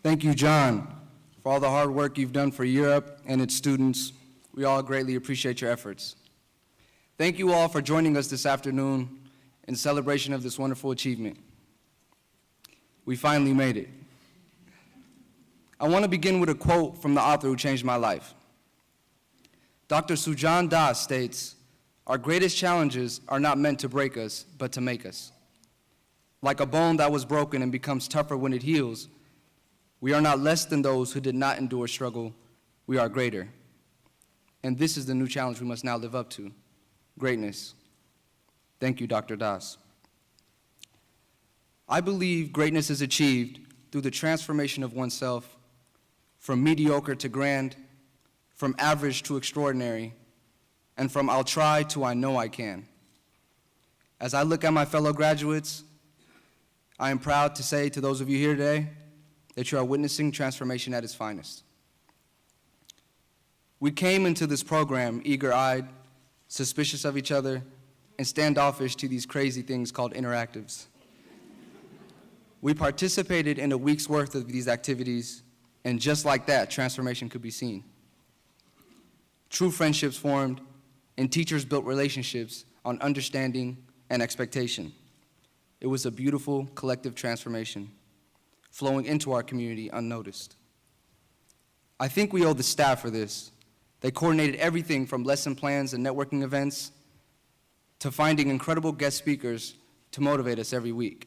Thank you, John, for all the hard work you've done for Europe and its students. We all greatly appreciate your efforts. Thank you all for joining us this afternoon in celebration of this wonderful achievement. We finally made it. I want to begin with a quote from the author who changed my life. Dr. Sujan Das states, "Our greatest challenges are not meant to break us, but to make us. Like a bone that was broken and becomes tougher when it heals, we are not less than those who did not endure struggle. We are greater." And this is the new challenge we must now live up to: greatness. Thank you, Dr. Das. I believe greatness is achieved through the transformation of oneself from mediocre to grand, from average to extraordinary, and from I'll try to I know I can. As I look at my fellow graduates, I am proud to say to those of you here today that you are witnessing transformation at its finest. We came into this program eager-eyed, suspicious of each other, and standoffish to these crazy things called interactives. We participated in a week's worth of these activities, and just like that, transformation could be seen. True friendships formed, and teachers built relationships on understanding and expectation. It was a beautiful collective transformation, flowing into our community unnoticed. I think we owe the staff for this. They coordinated everything from lesson plans and networking events to finding incredible guest speakers to motivate us every week.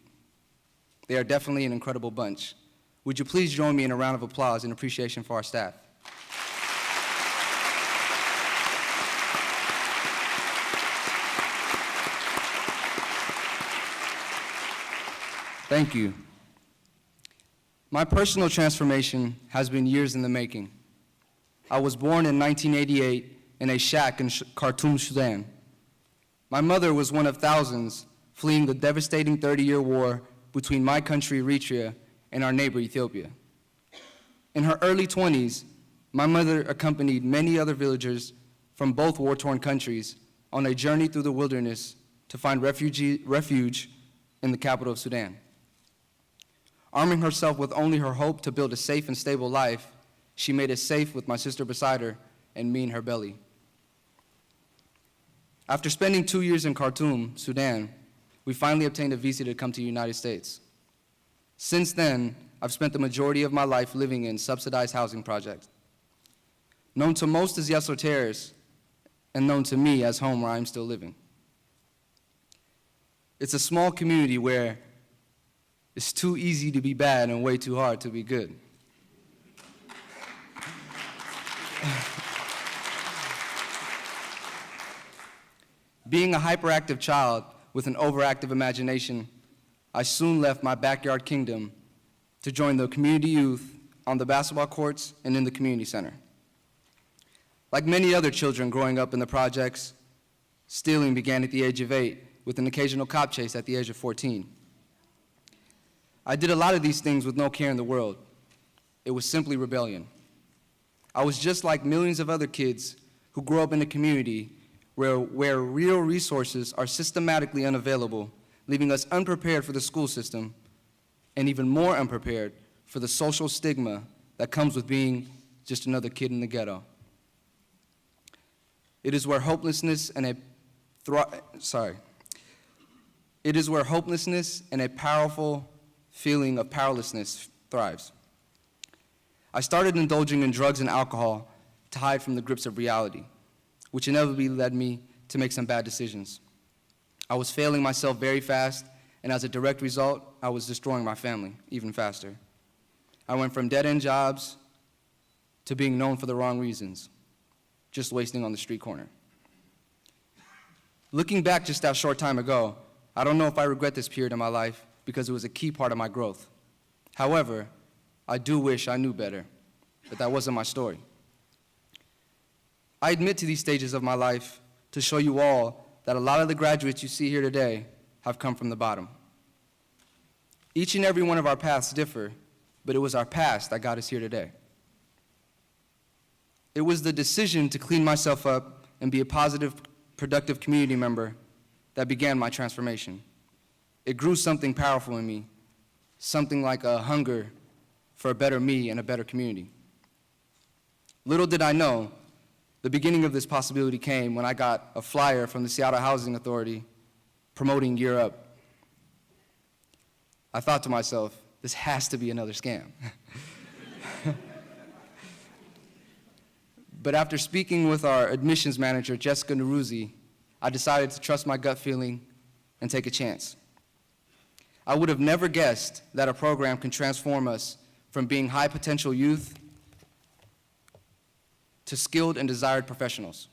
They are definitely an incredible bunch. Would you please join me in a round of applause in appreciation for our staff? Thank you. My personal transformation has been years in the making. I was born in 1988 in a shack in Khartoum, Sudan. My mother was one of thousands fleeing the devastating 30-year war between my country, Eritrea, and our neighbor, Ethiopia. In her early 20s, my mother accompanied many other villagers from both war-torn countries on a journey through the wilderness to find refuge in the capital of Sudan. Arming herself with only her hope to build a safe and stable life, she made it safe with my sister beside her and me in her belly. After spending 2 years in Khartoum, Sudan, we finally obtained a visa to come to the United States. Since then, I've spent the majority of my life living in subsidized housing projects. Known to most as Yeso Terrace, and known to me as home where I'm still living. It's a small community where it's too easy to be bad and way too hard to be good. Being a hyperactive child with an overactive imagination, I soon left my backyard kingdom to join the community youth on the basketball courts and in the community center. Like many other children growing up in the projects, stealing began at the age of 8 with an occasional cop chase at the age of 14. I did a lot of these things with no care in the world. It was simply rebellion. I was just like millions of other kids who grew up in a community where real resources are systematically unavailable, leaving us unprepared for the school system, and even more unprepared for the social stigma that comes with being just another kid in the ghetto. It is where hopelessness and a powerful feeling of powerlessness thrives. I started indulging in drugs and alcohol to hide from the grips of reality, which inevitably led me to make some bad decisions. I was failing myself very fast, and as a direct result, I was destroying my family even faster. I went from dead-end jobs to being known for the wrong reasons, just wasting on the street corner. Looking back just that short time ago, I don't know if I regret this period in my life because it was a key part of my growth. However, I do wish I knew better, but that wasn't my story. I admit to these stages of my life to show you all that a lot of the graduates you see here today have come from the bottom. Each and every one of our paths differ, but it was our past that got us here today. It was the decision to clean myself up and be a positive, productive community member that began my transformation. It grew something powerful in me, something like a hunger for a better me and a better community. Little did I know, the beginning of this possibility came when I got a flyer from the Seattle Housing Authority promoting Year Up. I thought to myself, this has to be another scam. But after speaking with our admissions manager, Jessica Neruzzi, I decided to trust my gut feeling and take a chance. I would have never guessed that a program can transform us from being high potential youth to skilled and desired professionals.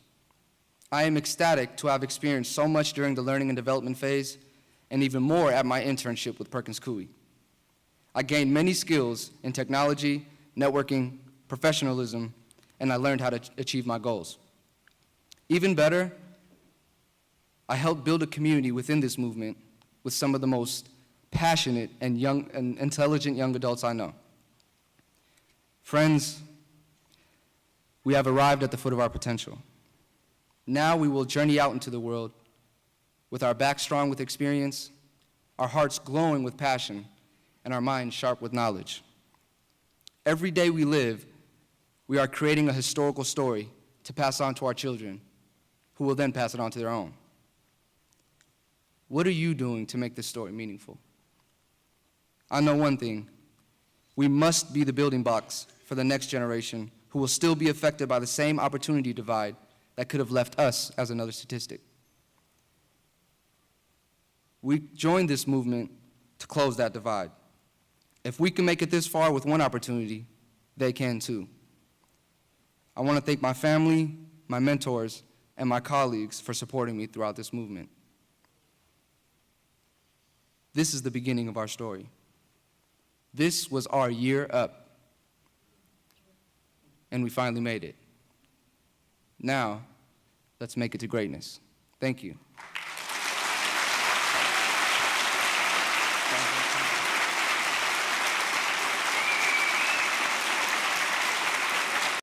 I am ecstatic to have experienced so much during the learning and development phase, and even more at my internship with Perkins Coie. I gained many skills in technology, networking, professionalism, and I learned how to achieve my goals. Even better, I helped build a community within this movement with some of the most passionate and intelligent young adults I know. Friends, we have arrived at the foot of our potential. Now we will journey out into the world with our backs strong with experience, our hearts glowing with passion, and our minds sharp with knowledge. Every day we live, we are creating a historical story to pass on to our children, who will then pass it on to their own. What are you doing to make this story meaningful? I know one thing: we must be the building blocks for the next generation who will still be affected by the same opportunity divide that could have left us as another statistic. We joined this movement to close that divide. If we can make it this far with one opportunity, they can too. I want to thank my family, my mentors, and my colleagues for supporting me throughout this movement. This is the beginning of our story. This was our year up, and we finally made it. Now, let's make it to greatness. Thank you.